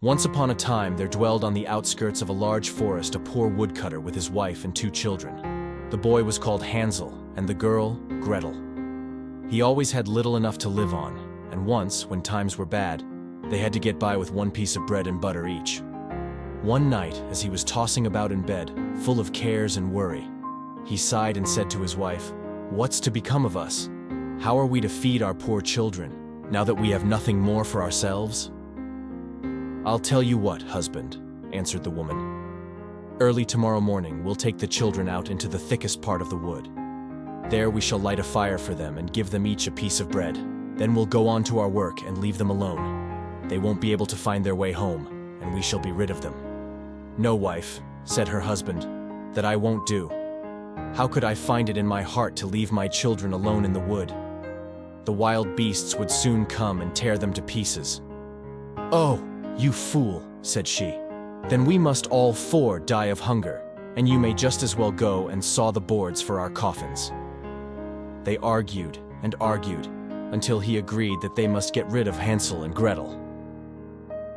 Once upon a time, there dwelled on the outskirts of a large forest a poor woodcutter with his wife and 2 children. The boy was called Hansel, and the girl, Gretel. He always had little enough to live on, and once, when times were bad, they had to get by with 1 piece of bread and butter each. One night, as he was tossing about in bed, full of cares and worry, he sighed and said to his wife, "What's to become of us? How are we to feed our poor children, now that we have nothing more for ourselves?" "I'll tell you what, husband," answered the woman. "Early tomorrow morning we'll take the children out into the thickest part of the wood. There we shall light a fire for them and give them each a piece of bread. Then we'll go on to our work and leave them alone. They won't be able to find their way home, and we shall be rid of them." "No, wife," said her husband, "that I won't do. How could I find it in my heart to leave my children alone in the wood? The wild beasts would soon come and tear them to pieces." "Oh, you fool," said she. "Then we must all 4 die of hunger, and you may just as well go and saw the boards for our coffins." They argued and argued until he agreed that they must get rid of Hansel and Gretel.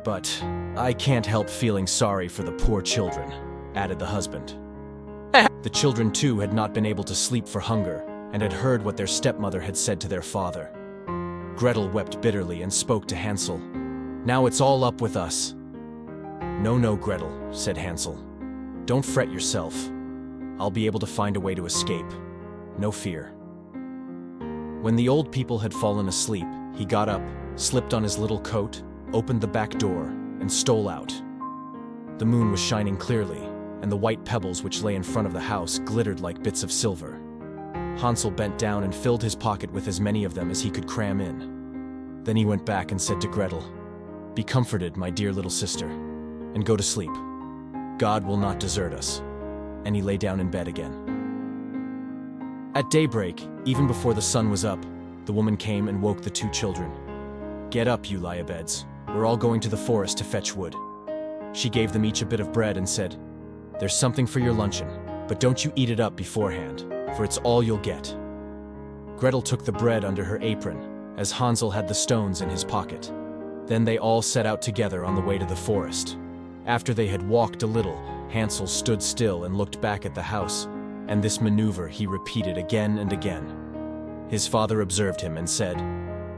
"But I can't help feeling sorry for the poor children," added the husband. The children too had not been able to sleep for hunger, and had heard what their stepmother had said to their father. Gretel wept bitterly and spoke to Hansel. "Now it's all up with us." "No, no, Gretel," said Hansel. "Don't fret yourself. I'll be able to find a way to escape. No fear." When the old people had fallen asleep, he got up, slipped on his little coat, opened the back door, and stole out. The moon was shining clearly, and the white pebbles which lay in front of the house glittered like bits of silver. Hansel bent down and filled his pocket with as many of them as he could cram in. Then he went back and said to Gretel, "Be comforted, my dear little sister, and go to sleep. God will not desert us." And he lay down in bed again. At daybreak, even before the sun was up, the woman came and woke the 2 children. "Get up, you lie-a-beds. We're all going to the forest to fetch wood." She gave them each a bit of bread and said, "There's something for your luncheon, but don't you eat it up beforehand, for it's all you'll get." Gretel took the bread under her apron, as Hansel had the stones in his pocket. Then they all set out together on the way to the forest. After they had walked a little, Hansel stood still and looked back at the house, and this maneuver he repeated again and again. His father observed him and said,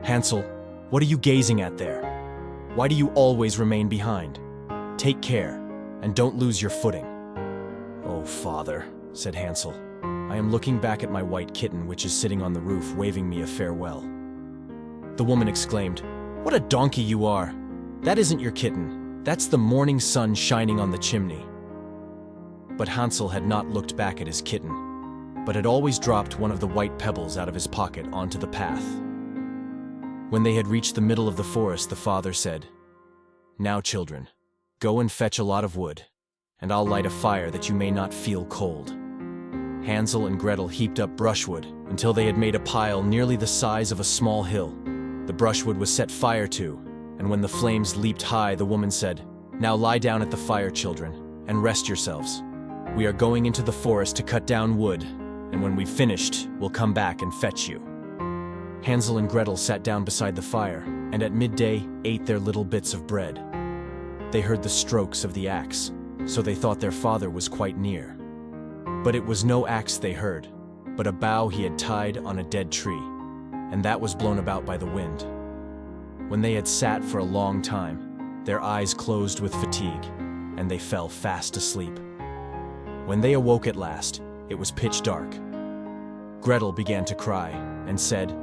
"Hansel, what are you gazing at there? Why do you always remain behind? Take care, and don't lose your footing." "Oh, father," said Hansel, "I am looking back at my white kitten which is sitting on the roof waving me a farewell." The woman exclaimed, "What a donkey you are! That isn't your kitten, that's the morning sun shining on the chimney." But Hansel had not looked back at his kitten, but had always dropped one of the white pebbles out of his pocket onto the path. When they had reached the middle of the forest, the father said, "Now, children, go and fetch a lot of wood, and I'll light a fire that you may not feel cold." Hansel and Gretel heaped up brushwood until they had made a pile nearly the size of a small hill. The brushwood was set fire to, and when the flames leaped high, the woman said, "Now lie down at the fire, children, and rest yourselves. We are going into the forest to cut down wood, and when we've finished, we'll come back and fetch you." Hansel and Gretel sat down beside the fire, and at midday ate their little bits of bread. They heard the strokes of the axe, so they thought their father was quite near. But it was no axe they heard, but a bough he had tied on a dead tree, and that was blown about by the wind. When they had sat for a long time, their eyes closed with fatigue, and they fell fast asleep. When they awoke at last, it was pitch dark. Gretel began to cry, and said,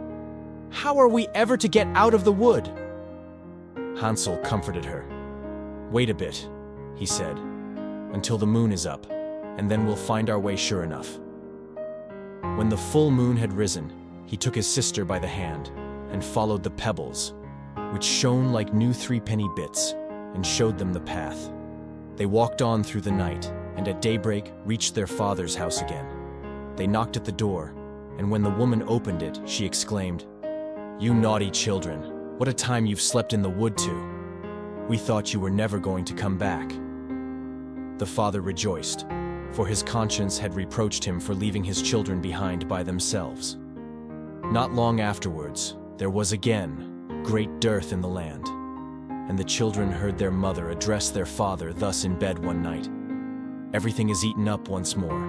"How are we ever to get out of the wood?" Hansel comforted her. "Wait a bit," he said, "until the moon is up, and then we'll find our way sure enough." When the full moon had risen, he took his sister by the hand, and followed the pebbles, which shone like new 3-penny bits, and showed them the path. They walked on through the night, and at daybreak reached their father's house again. They knocked at the door, and when the woman opened it, she exclaimed, "You naughty children, what a time you've slept in the wood to! We thought you were never going to come back." The father rejoiced, for his conscience had reproached him for leaving his children behind by themselves. Not long afterwards, there was again great dearth in the land, and the children heard their mother address their father thus in bed one night. "Everything is eaten up once more.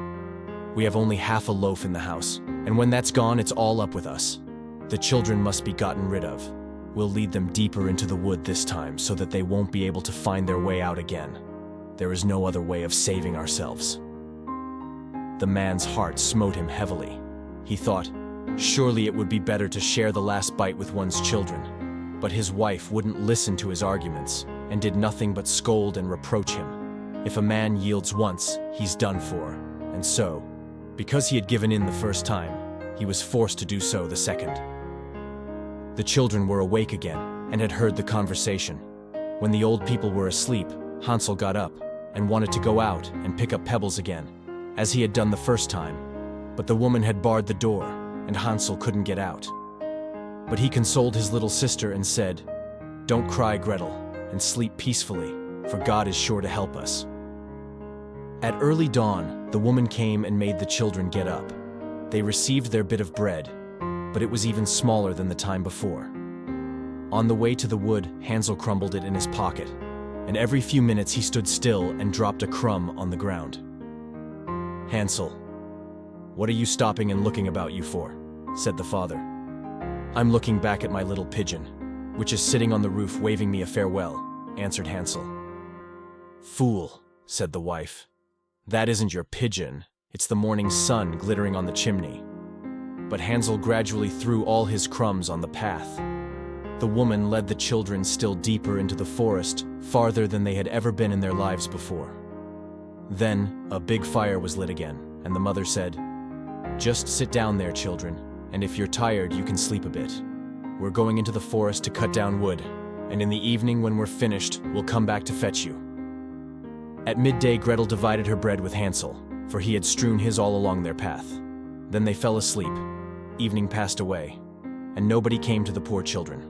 We have only half a loaf in the house, and when that's gone, it's all up with us. The children must be gotten rid of. We'll lead them deeper into the wood this time so that they won't be able to find their way out again. There is no other way of saving ourselves." The man's heart smote him heavily. He thought, surely it would be better to share the last bite with one's children. But his wife wouldn't listen to his arguments and did nothing but scold and reproach him. If a man yields once, he's done for. And so, because he had given in the first time, he was forced to do so the second. The children were awake again and had heard the conversation. When the old people were asleep, Hansel got up and wanted to go out and pick up pebbles again, as he had done the first time. But the woman had barred the door, and Hansel couldn't get out. But he consoled his little sister and said, "Don't cry, Gretel, and sleep peacefully, for God is sure to help us." At early dawn, the woman came and made the children get up. They received their bit of bread, but it was even smaller than the time before. On the way to the wood, Hansel crumbled it in his pocket, and every few minutes he stood still and dropped a crumb on the ground. "Hansel, what are you stopping and looking about you for?" said the father. "I'm looking back at my little pigeon, which is sitting on the roof waving me a farewell," answered Hansel. "Fool," said the wife. "That isn't your pigeon, it's the morning sun glittering on the chimney." But Hansel gradually threw all his crumbs on the path. The woman led the children still deeper into the forest, farther than they had ever been in their lives before. Then, a big fire was lit again, and the mother said, "Just sit down there, children, and if you're tired, you can sleep a bit. We're going into the forest to cut down wood, and in the evening when we're finished, we'll come back to fetch you." At midday, Gretel divided her bread with Hansel, for he had strewn his all along their path. Then they fell asleep. Evening passed away, and nobody came to the poor children.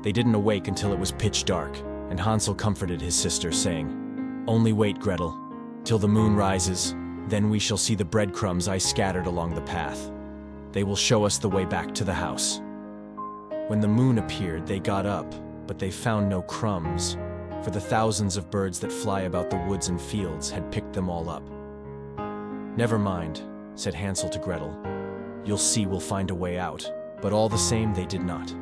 They didn't awake until it was pitch dark, and Hansel comforted his sister, saying, "Only wait, Gretel, till the moon rises, then we shall see the breadcrumbs I scattered along the path. They will show us the way back to the house." When the moon appeared, they got up, but they found no crumbs, for the thousands of birds that fly about the woods and fields had picked them all up. "Never mind," said Hansel to Gretel. "You'll see we'll find a way out." But all the same, they did not.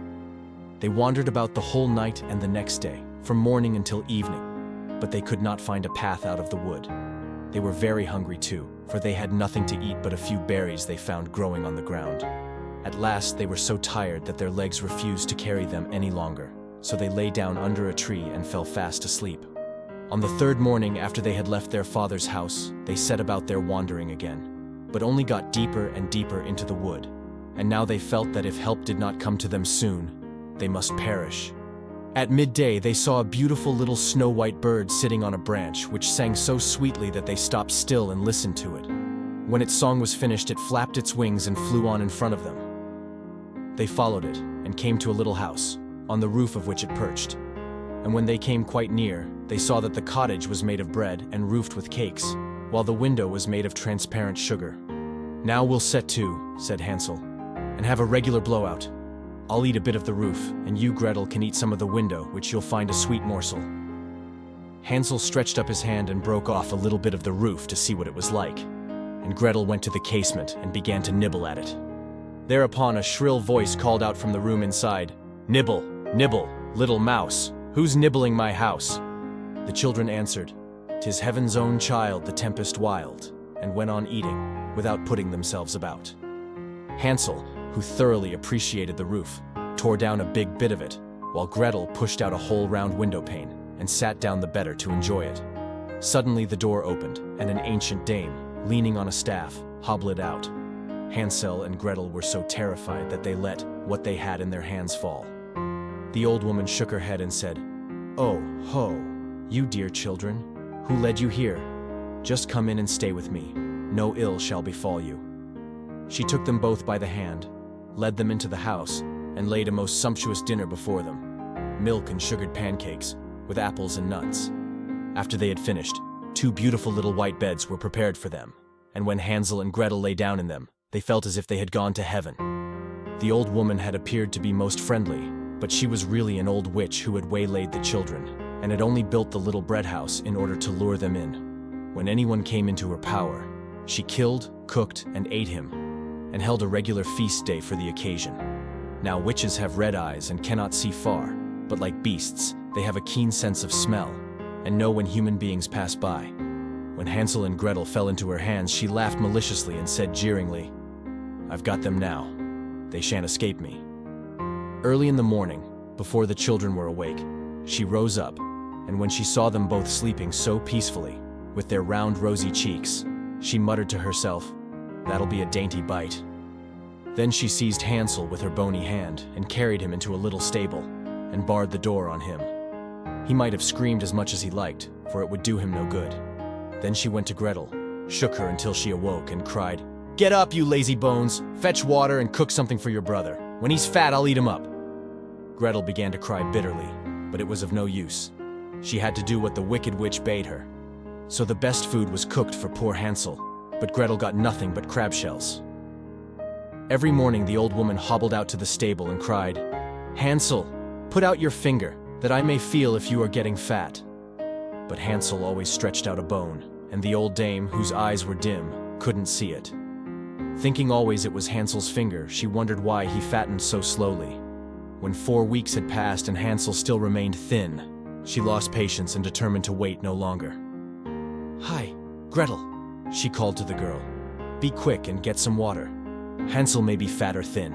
They wandered about the whole night and the next day, from morning until evening, but they could not find a path out of the wood. They were very hungry too, for they had nothing to eat but a few berries they found growing on the ground. At last they were so tired that their legs refused to carry them any longer, so they lay down under a tree and fell fast asleep. On the third morning after they had left their father's house, they set about their wandering again, but only got deeper and deeper into the wood, and now they felt that if help did not come to them soon, they must perish. At midday, they saw a beautiful little snow-white bird sitting on a branch, which sang so sweetly that they stopped still and listened to it. When its song was finished, it flapped its wings and flew on in front of them. They followed it and came to a little house, on the roof of which it perched. And when they came quite near, they saw that the cottage was made of bread and roofed with cakes, while the window was made of transparent sugar. "Now we'll set to," said Hansel, "and have a regular blowout. I'll eat a bit of the roof, and you, Gretel, can eat some of the window, which you'll find a sweet morsel." Hansel stretched up his hand and broke off a little bit of the roof to see what it was like, and Gretel went to the casement and began to nibble at it. Thereupon a shrill voice called out from the room inside, "Nibble, nibble, little mouse, who's nibbling my house?" The children answered, "'Tis heaven's own child, the tempest wild," and went on eating, without putting themselves about. Hansel, who thoroughly appreciated the roof, tore down a big bit of it, while Gretel pushed out a whole round window pane and sat down the better to enjoy it. Suddenly the door opened, and an ancient dame, leaning on a staff, hobbled out. Hansel and Gretel were so terrified that they let what they had in their hands fall. The old woman shook her head and said, "Oh, ho, you dear children, who led you here? Just come in and stay with me. No ill shall befall you." She took them both by the hand, led them into the house, and laid a most sumptuous dinner before them, milk and sugared pancakes, with apples and nuts. After they had finished, 2 beautiful little white beds were prepared for them, and when Hansel and Gretel lay down in them, they felt as if they had gone to heaven. The old woman had appeared to be most friendly, But she was really an old witch who had waylaid the children, and had only built the little bread house in order to lure them in. When anyone came into her power, she killed, cooked, and ate him, and held a regular feast day for the occasion. Now witches have red eyes and cannot see far, but like beasts, they have a keen sense of smell, and know when human beings pass by. When Hansel and Gretel fell into her hands, she laughed maliciously and said jeeringly, "I've got them now. They shan't escape me." Early in the morning, before the children were awake, she rose up, and when she saw them both sleeping so peacefully, with their round rosy cheeks, she muttered to herself, "That'll be a dainty bite." Then she seized Hansel with her bony hand and carried him into a little stable, and barred the door on him. He might have screamed as much as he liked, for it would do him no good. Then she went to Gretel, shook her until she awoke, and cried, "Get up, you lazy bones! Fetch water and cook something for your brother. When he's fat, I'll eat him up." Gretel began to cry bitterly, but it was of no use. She had to do what the wicked witch bade her. So the best food was cooked for poor Hansel, but Gretel got nothing but crab shells. Every morning the old woman hobbled out to the stable and cried, "Hansel, put out your finger, that I may feel if you are getting fat." But Hansel always stretched out a bone, and the old dame, whose eyes were dim, couldn't see it. Thinking always it was Hansel's finger, she wondered why he fattened so slowly. When 4 weeks had passed and Hansel still remained thin, she lost patience and determined to wait no longer. "Hi, Gretel," she called to the girl. "Be quick and get some water. Hansel may be fat or thin.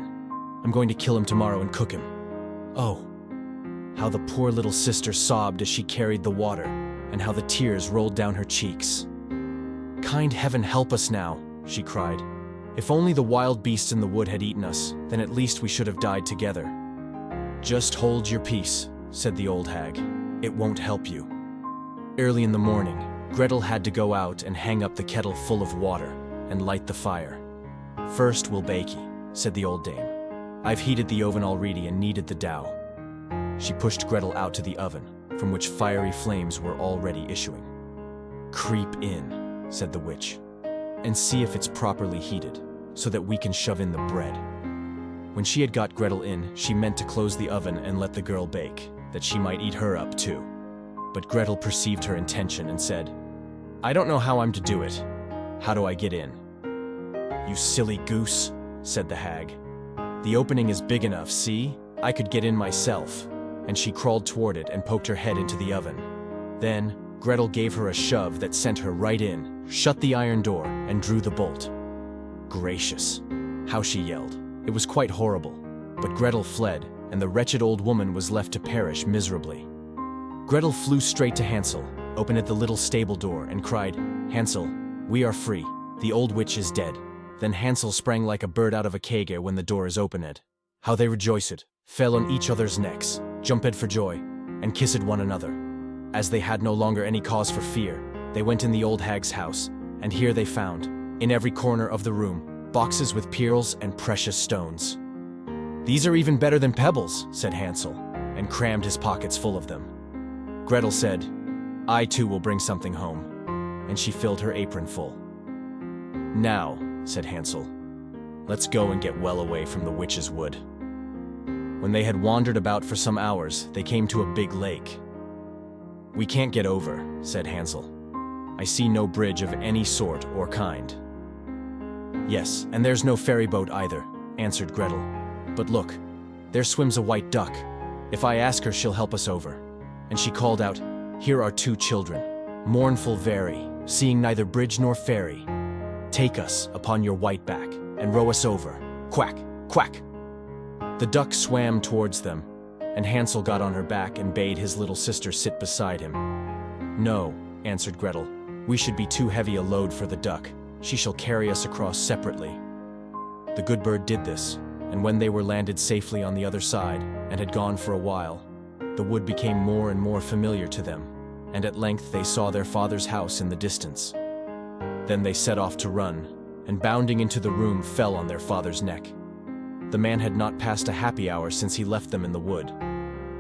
I'm going to kill him tomorrow and cook him." Oh, how the poor little sister sobbed as she carried the water, and how the tears rolled down her cheeks. "Kind heaven help us now," she cried. "If only the wild beasts in the wood had eaten us, then at least we should have died together." "Just hold your peace," said the old hag. "It won't help you." Early in the morning, Gretel had to go out and hang up the kettle full of water and light the fire. "First we'll bake ye," said the old dame. "I've heated the oven already and kneaded the dough." She pushed Gretel out to the oven, from which fiery flames were already issuing. "Creep in," said the witch, "and see if it's properly heated, so that we can shove in the bread." When she had got Gretel in, she meant to close the oven and let the girl bake, that she might eat her up too. But Gretel perceived her intention and said, "I don't know how I'm to do it. How do I get in?" "You silly goose," said the hag. "The opening is big enough, see? I could get in myself." And she crawled toward it and poked her head into the oven. Then Gretel gave her a shove that sent her right in, shut the iron door, and drew the bolt. Gracious, how she yelled. It was quite horrible, but Gretel fled, and the wretched old woman was left to perish miserably. Gretel flew straight to Hansel, opened at the little stable door, and cried, "Hansel, we are free. The old witch is dead." Then Hansel sprang like a bird out of a cage when the door is opened. How they rejoiced, fell on each other's necks, jumped for joy, and kissed one another. As they had no longer any cause for fear, they went in the old hag's house, and here they found, in every corner of the room, boxes with pearls and precious stones. "These are even better than pebbles," said Hansel, and crammed his pockets full of them. Gretel said, "I too will bring something home," and she filled her apron full. "Now," said Hansel, "let's go and get well away from the witch's wood." When they had wandered about for some hours, they came to a big lake. "We can't get over," said Hansel. "I see no bridge of any sort or kind." "Yes, and there's no ferry boat either," answered Gretel. "But look, there swims a white duck. If I ask her, she'll help us over." And she called out, "Here are 2 children, mournful very, seeing neither bridge nor ferry. Take us upon your white back, and row us over. Quack, quack." The duck swam towards them, and Hansel got on her back and bade his little sister sit beside him. "No," answered Gretel, "we should be too heavy a load for the duck. She shall carry us across separately." The good bird did this, and when they were landed safely on the other side, and had gone for a while, the wood became more and more familiar to them, and at length they saw their father's house in the distance. Then they set off to run, and bounding into the room fell on their father's neck. The man had not passed a happy hour since he left them in the wood,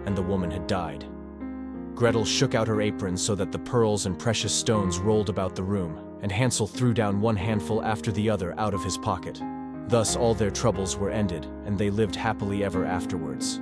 and the woman had died. Gretel shook out her apron so that the pearls and precious stones rolled about the room, and Hansel threw down one handful after the other out of his pocket. Thus all their troubles were ended, and they lived happily ever afterwards.